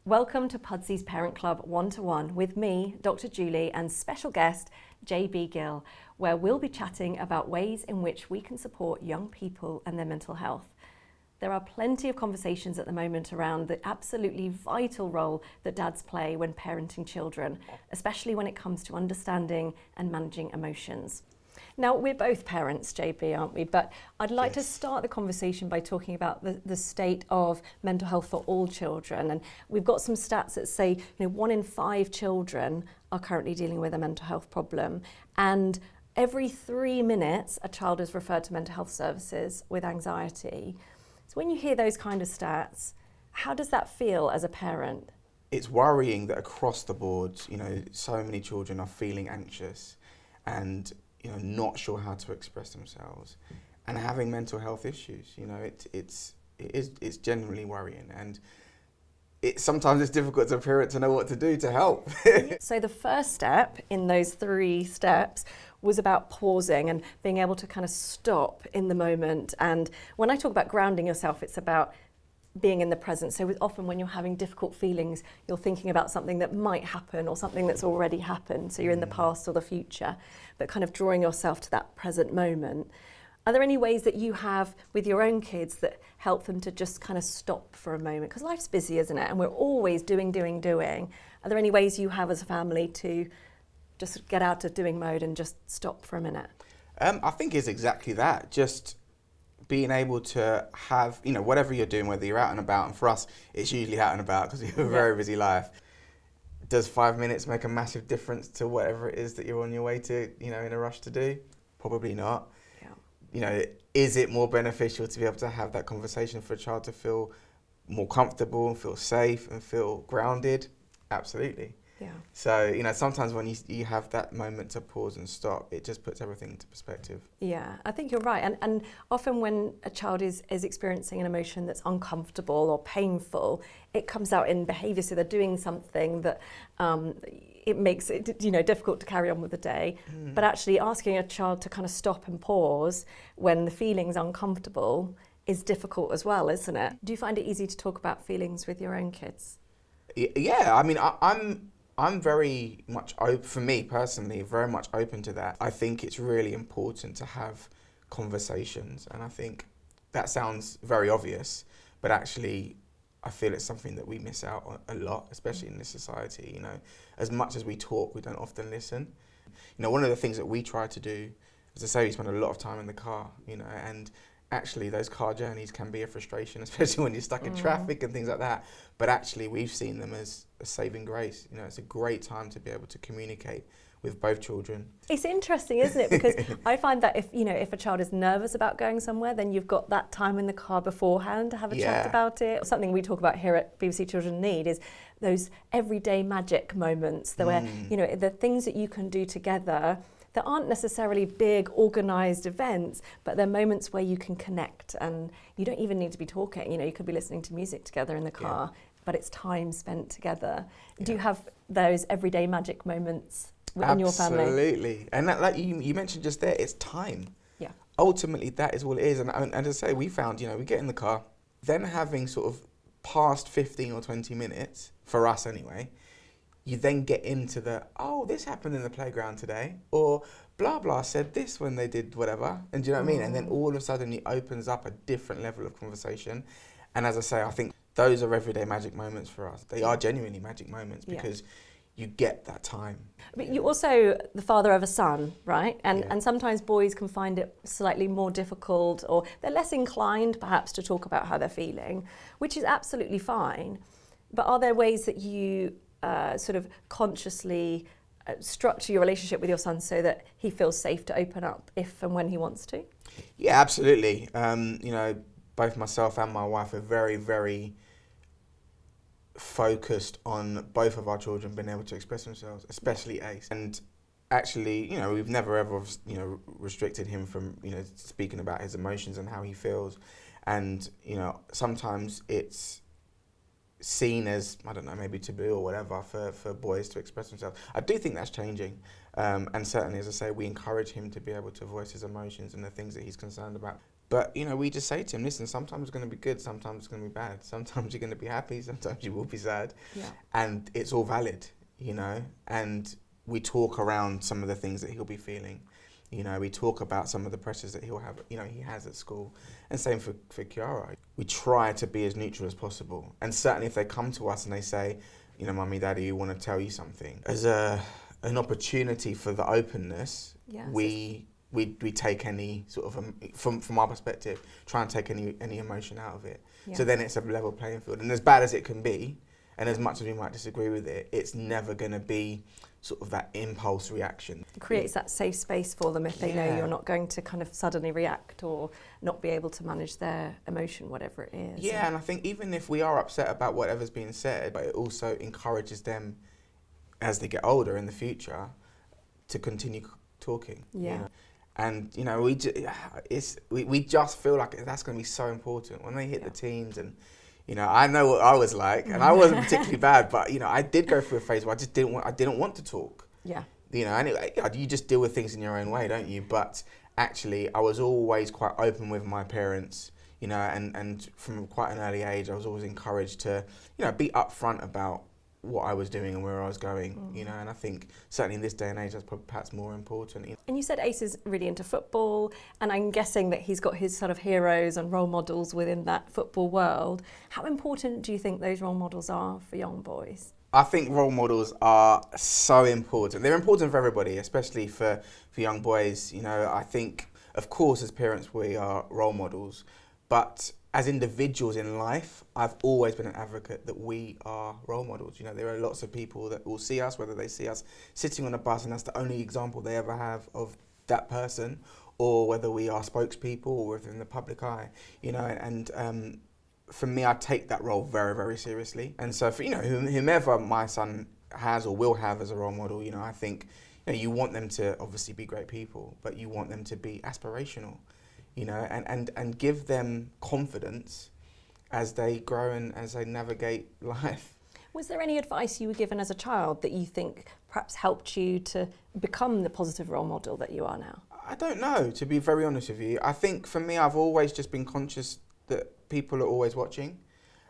Welcome to Pudsey's Parent Club One-to-One with me, Dr. Julie, and special guest, JB Gill, where we'll be chatting about ways in which we can support young people and their mental health. There are plenty of conversations at the moment around the absolutely vital role that dads play when parenting children, especially when it comes to understanding and managing emotions. Now, we're both parents, JB, aren't we? But I'd like to start the conversation by talking about the state of mental health for all children. And we've got some stats that say, 1 in 5 children are currently dealing with a mental health problem. And every 3 minutes, a child is referred to mental health services with anxiety. So when you hear those kind of stats, how does that feel as a parent? It's worrying that across the board, so many children are feeling anxious and not sure how to express themselves and having mental health issues. It's genuinely worrying, and sometimes it's difficult as a parent to know what to do to help. So the first step in those 3 steps was about pausing and being able to kind of stop in the moment. And when I talk about grounding yourself, it's about being in the present. So often when you're having difficult feelings, you're thinking about something that might happen or something that's already happened. So you're in the past or the future, but kind of drawing yourself to that present moment. Are there any ways that you have with your own kids that help them to just kind of stop for a moment? Because life's busy, isn't it? And we're always doing. Are there any ways you have as a family to just get out of doing mode and just stop for a minute? I think it's exactly that. Just being able to have, whatever you're doing, whether you're out and about, and for us, it's usually out and about because we have a very busy life. Does 5 minutes make a massive difference to whatever it is that you're on your way to, in a rush to do? Probably not. Yeah. Is it more beneficial to be able to have that conversation for a child to feel more comfortable and feel safe and feel grounded? Absolutely. Yeah. So, sometimes when you have that moment to pause and stop, it just puts everything into perspective. Yeah, I think you're right. And often when a child is experiencing an emotion that's uncomfortable or painful, it comes out in behaviour. So they're doing something that it makes it, difficult to carry on with the day. But actually asking a child to kind of stop and pause when the feeling's uncomfortable is difficult as well, isn't it? Do you find it easy to talk about feelings with your own kids? Yeah, I mean, I'm very much open, for me personally, very much open to that. I think it's really important to have conversations, and I think that sounds very obvious, but actually I feel it's something that we miss out on a lot, especially in this society. As much as we talk, we don't often listen. One of the things that we try to do, as I say, we spend a lot of time in the car, and actually those car journeys can be a frustration, especially when you're stuck in traffic and things like that. But actually we've seen them as a saving grace. It's a great time to be able to communicate with both children. It's interesting, isn't it? Because I find that if a child is nervous about going somewhere, then you've got that time in the car beforehand to have a chat about it. Something we talk about here at BBC Children Need is those everyday magic moments, where the things that you can do together that aren't necessarily big organised events, but they're moments where you can connect, and you don't even need to be talking. You could be listening to music together in the car, but it's time spent together. Yeah. Do you have those everyday magic moments in your family? Absolutely, and that, like you mentioned just there, it's time. Yeah. Ultimately, that is all it is, and as I say, we found, we get in the car, then having sort of past 15 or 20 minutes, for us anyway, you then get into this happened in the playground today, or blah blah said this when they did whatever, and do you know what I mean? And then all of a sudden it opens up a different level of conversation. And as I say, I think those are everyday magic moments for us. They are genuinely magic moments because you get that time. But you're also the father of a son, right? And sometimes boys can find it slightly more difficult, or they're less inclined perhaps to talk about how they're feeling, which is absolutely fine. But are there ways that you sort of consciously structure your relationship with your son so that he feels safe to open up if and when he wants to? Yeah, absolutely. Both myself and my wife are very, very focused on both of our children being able to express themselves, especially Ace. And actually, we've never ever, restricted him from, speaking about his emotions and how he feels. And, sometimes it's seen as, I don't know, maybe taboo or whatever for boys to express themselves. I do think that's changing. And certainly, as I say, we encourage him to be able to voice his emotions and the things that he's concerned about. But, you know, we just say to him, listen, sometimes it's going to be good, sometimes it's going to be bad. Sometimes you're going to be happy, sometimes you will be sad. Yeah. And it's all valid, you know. And we talk around some of the things that he'll be feeling. You know, we talk about some of the pressures that he'll have, you know, he has at school. And same for Kiara. We try to be as neutral as possible. And certainly if they come to us and they say, you know, Mummy, Daddy, we want to tell you something. As an opportunity for the openness, Yeah, we take any sort of, from our perspective, try and take any emotion out of it. Yeah. So then it's a level playing field. And as bad as it can be, and as much as we might disagree with it, it's never going to be sort of that impulse reaction. It creates that safe space for them if they know you're not going to kind of suddenly react or not be able to manage their emotion, whatever it is. Yeah, and I think even if we are upset about whatever's being said, but it also encourages them as they get older in the future to continue talking. Yeah. You know? And, you know, we just feel like that's going to be so important when they hit the teens. And, you know, I know what I was like, and I wasn't particularly bad, but, you know, I did go through a phase where I didn't want to talk. Yeah. You know, anyway, you just deal with things in your own way, don't you? But actually, I was always quite open with my parents, you know, and from quite an early age, I was always encouraged to, you know, be upfront about what I was doing and where I was going, you know, and I think certainly in this day and age that's perhaps more important. And you said Ace is really into football, and I'm guessing that he's got his sort of heroes and role models within that football world. How important do you think those role models are for young boys? I think role models are so important. They're important for everybody, especially for young boys. You know, I think, of course, as parents we are role models, but as individuals in life, I've always been an advocate that we are role models. You know, there are lots of people that will see us, whether they see us sitting on a bus and that's the only example they ever have of that person, or whether we are spokespeople or whether in the public eye, you know, and for me, I take that role very, very seriously. And so for, you know, whomever my son has or will have as a role model, you know, I think, you know, you want them to obviously be great people, but you want them to be aspirational. You know, and give them confidence as they grow and as they navigate life. Was there any advice you were given as a child that you think perhaps helped you to become the positive role model that you are now? I don't know, to be very honest with you. I think for me, I've always just been conscious that people are always watching.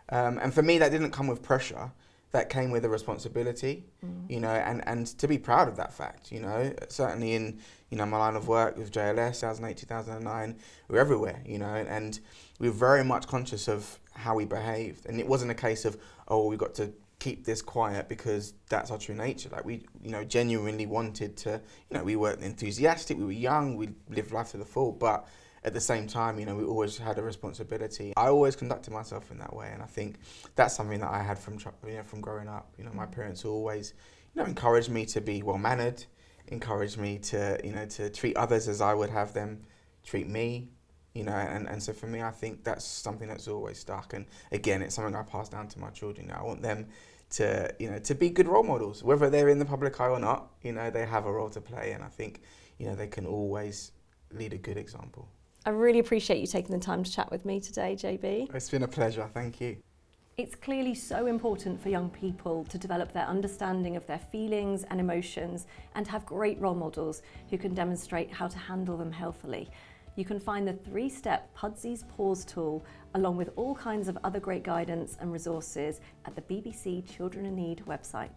And for me, that didn't come with pressure. That came with a responsibility, you know, and to be proud of that fact, you know. Certainly in, you know, my line of work with JLS, 2008, 2009, we were everywhere, you know, and we were very much conscious of how we behaved. And it wasn't a case of, oh, we got to keep this quiet because that's our true nature. Like we, you know, genuinely wanted to, you know, we were enthusiastic, we were young, we lived life to the full, but at the same time, you know, we always had a responsibility. I always conducted myself in that way, and I think that's something that I had from growing up. You know, my parents always, you know, encouraged me to be well-mannered, encouraged me to, you know, to treat others as I would have them treat me, you know, and so for me, I think that's something that's always stuck. And again, it's something I pass down to my children. You know, I want them to, you know, to be good role models, whether they're in the public eye or not. You know, they have a role to play, and I think, you know, they can always lead a good example. I really appreciate you taking the time to chat with me today, JB. It's been a pleasure, thank you. It's clearly so important for young people to develop their understanding of their feelings and emotions and have great role models who can demonstrate how to handle them healthily. You can find the 3-step Pudsey's Pause tool along with all kinds of other great guidance and resources at the BBC Children in Need website.